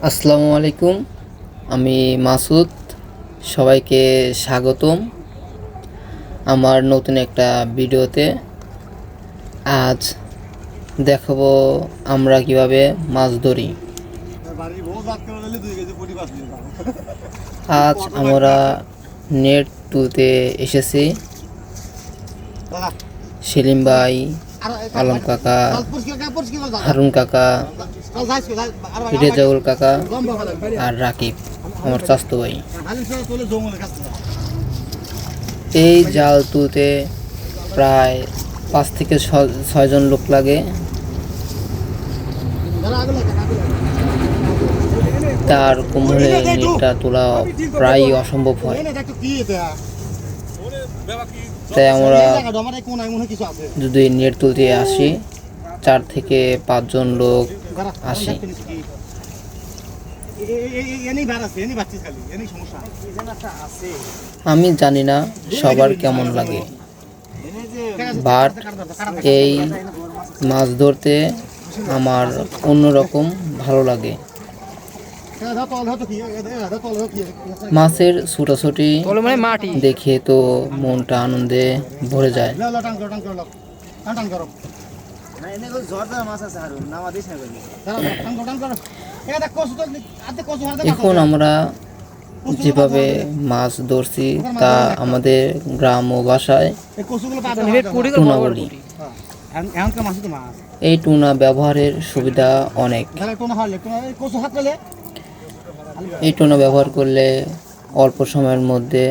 আসসালামু আলাইকুম। আমি মাসুদ। সবাইকে স্বাগতম আমার নতুন একটা ভিডিওতে। আজ দেখাবো আমরা কিভাবে মাছ ধরি। আজ আমরা নেট তুলতে এসেছি। সেলিম ভাই, আলম কাকা, হারুন কাকা, রেজাউল কাকা আর রাকিব আমার চাচতো ভাই। এই জাল তুলতে প্রায় 5 থেকে 6 জন লোক লাগে। তার কোমরে নেটটা তোলা প্রায় অসম্ভব হয়। তাই আমরা যদি নেট তুলতে আসি 4 থেকে 5 জন লোক আসি। আমি জানি না সবার কেমন লাগে, বাট এই মাছ ধরতে আমার অন্যরকম ভালো লাগে। মাছের ছুটাছুটি দেখে তো মনটা আনন্দে ভরে যায়। এখন আমরা যেভাবে মাছ ধরছি তা আমাদের গ্রাম ও ভাষায় টুনা বলি। এই টুনা ব্যবহারের সুবিধা অনেক। এই টুনা ব্যবহার করলে অল্প সময়ের মধ্যে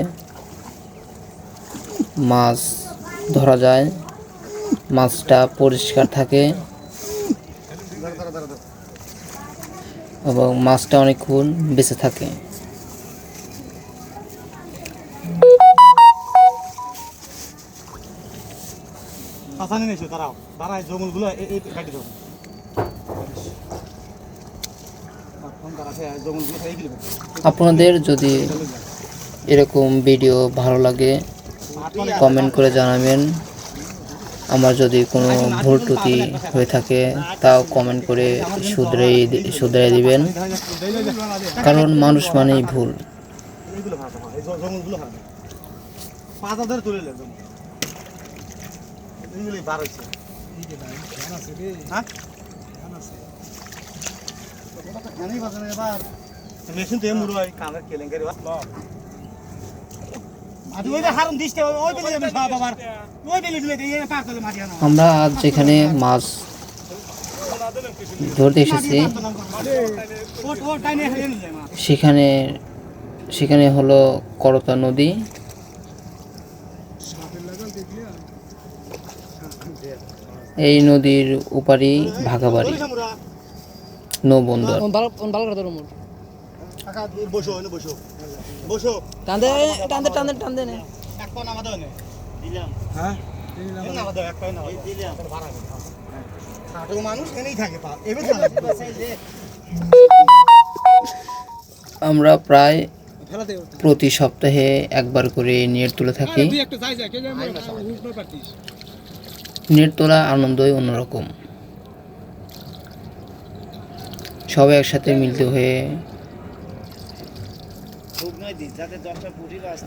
মাছ ধরা যায়, মাছটা পরিষ্কার থাকে এবং মাছটা অনেকক্ষণ বেঁচে থাকে। আপনাদের যদি এরকম ভিডিও ভালো লাগে কমেন্ট করে জানাবেন। আমার যদি কোনো ভুল ত্রুটি হয়ে থাকে তাও কমেন্ট করে শুধরে দিবেন, কারণ মানুষ মানেই ভুল। আমরা আজ যেখানে মাছ ধরতে এসেছি সেখানে হলো করতা নদী। এই নদীর উপারই ভাগাবাড়ি নৌবন্দর। আমরা প্রায় প্রতি সপ্তাহে একবার করে নেট তুলে থাকি। নেট তোলা আনন্দই অন্যরকম। সবাই একসাথে মিলিত হয়ে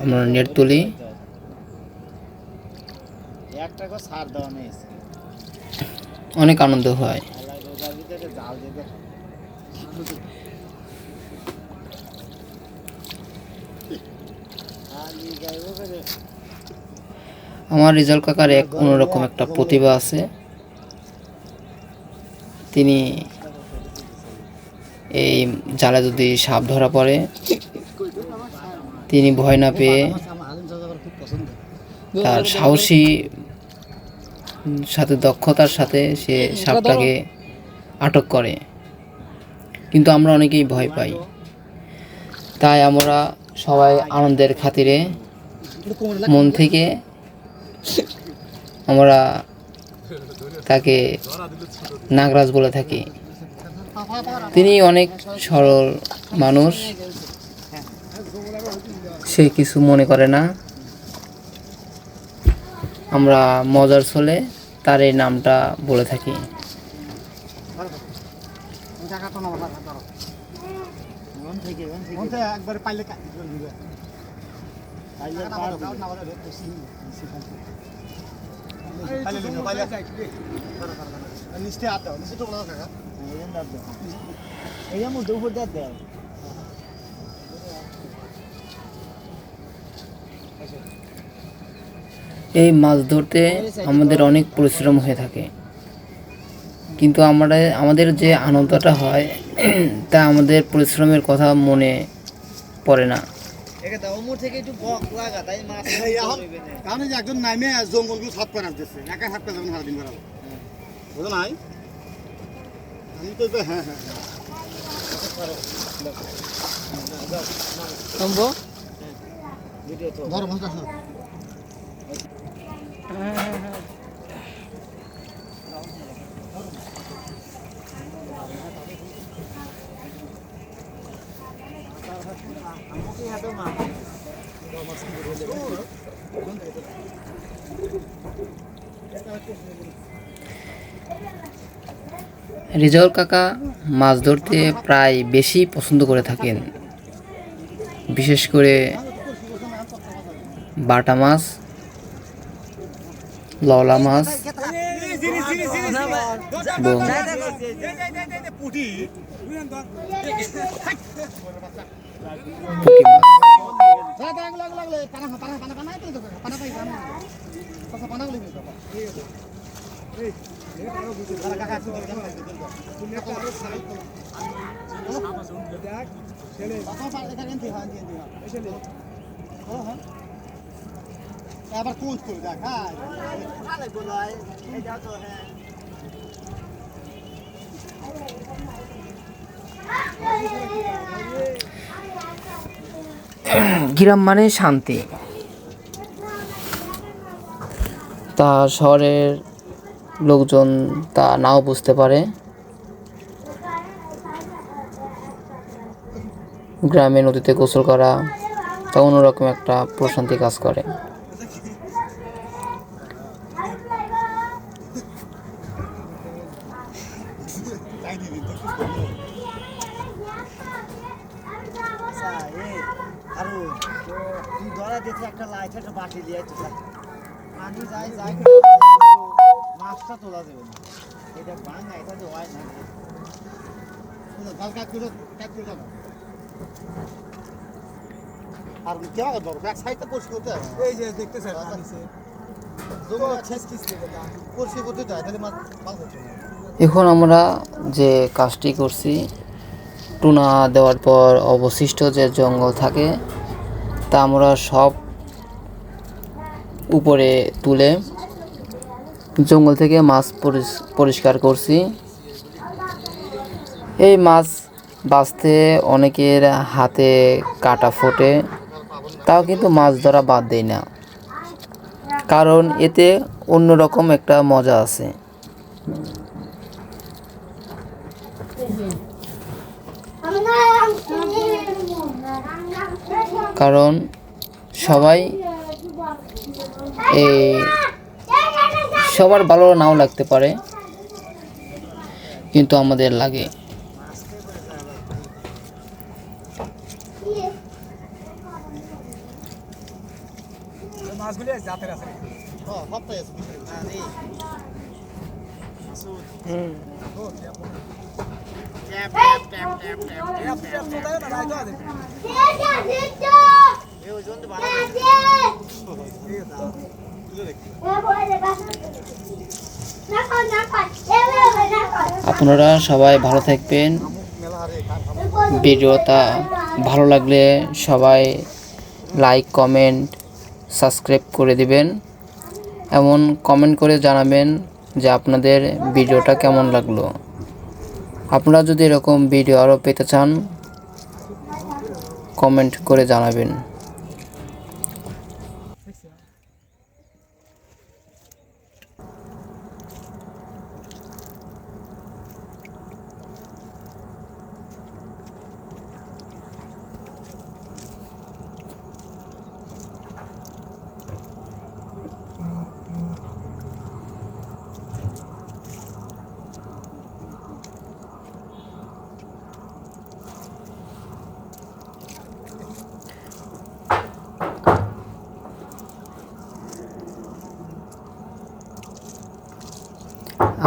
আমরা নেট তুলি। অনেক আনন্দ হয়। আমার রেজাউল কাকার এক অন্যরকম একটা প্রতিভা আছে। তিনি এই জালে যদি সাপ ধরা পড়ে তিনি ভয় না পেয়ে তার সাহসী সাথে দক্ষতার সাথে সে সাপটাকে আটক করে, কিন্তু আমরা অনেকেই ভয় পাই। তাই আমরা সবাই আনন্দের খাতিরে মন থেকে আমরা তাকে নাগরাজ বলে থাকি। তিনি অনেক সরল মানুষ, সে কিছু মনে করে না। আমরা মজার ছলে তার এই নামটা বলে থাকি। একবারে পাইলে নিচে হাত দাও নিচে টোকলা কাকা এই মধ্যে উপর দিয়ে দেয় এই মাছ ধরতে আমাদের অনেক পরিশ্রম হয়ে থাকে, কিন্তু আমাদের যে আনন্দটা হয় তা আমাদের পরিশ্রমের কথা মনে পড়ে না। একজন নামে জঙ্গলগুলো সাফ করে আসতেছে, একা সাফ করে যাবেন সারাদিন বেড়াবো বুঝো নাই আমি তো হ্যাঁ হ্যাঁ ধরো মাছটা রেজাউল কাকা মাছ ধরতে প্রায় বেশি পছন্দ করে থাকেন, বিশেষ করে বাটা মাছ, লওলা মাছ এবং পুঁটি আবার কোচ করে দেখ গ্রাম মানে শান্তি, তা শহরের লোকজন তা নাও বুঝতে পারে। গ্রামে নদীতে গোসল করা তা অন্যরকম একটা প্রশান্তি কাজ করে। একটা লাইট একটা বাটি দিয়ে পানি যায় যায় মাছটা তোলা যাবে না, এটা ভাঙা এটা তো হয় না আর কেমন ধরো এক সাইডটা পরিষ্কার করতে হবে, এই যে দেখতেছেন পরিষ্কার করতে হয় তাহলে মাছ হচ্ছে না। এখন আমরা যে কাজটি করছি, টুনা দেওয়ার পর অবশিষ্ট যে জঙ্গল থাকে তা আমরা সব উপরে তুলে জঙ্গল থেকে মাছ পরিষ্কার করছি। এই মাছ বাছতে অনেকের হাতে কাটা ফোটে, তাও কিন্তু মাছ ধরা বাদ দেয় না, কারণ এতে অন্যরকম একটা মজা আছে। কারণ সবাই সবার ভালো নাও লাগতে পারে, কিন্তু আমাদের লাগে। মাছগুলি জাতের আছে সপ্তাহে আছে আপনারা সবাই ভালো থাকবেন। ভিডিওটা ভালো লাগলে সবাই লাইক, কমেন্ট, সাবস্ক্রাইব করে দিবেন। এমন কমেন্ট করে জানাবেন যে আপনাদের ভিডিওটা কেমন লাগলো। আপনারা যদি এরকম ভিডিও আরও পেতে চান কমেন্ট করে জানাবেন।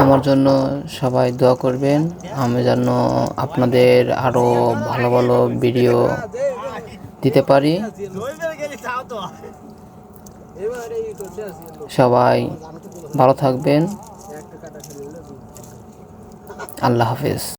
আমার জন্য সবাই দোয়া করবেন, আমি যেন আপনাদের আরও ভালো ভালো ভিডিও দিতে পারি। সবাই ভালো থাকবেন। আল্লাহ হাফেজ।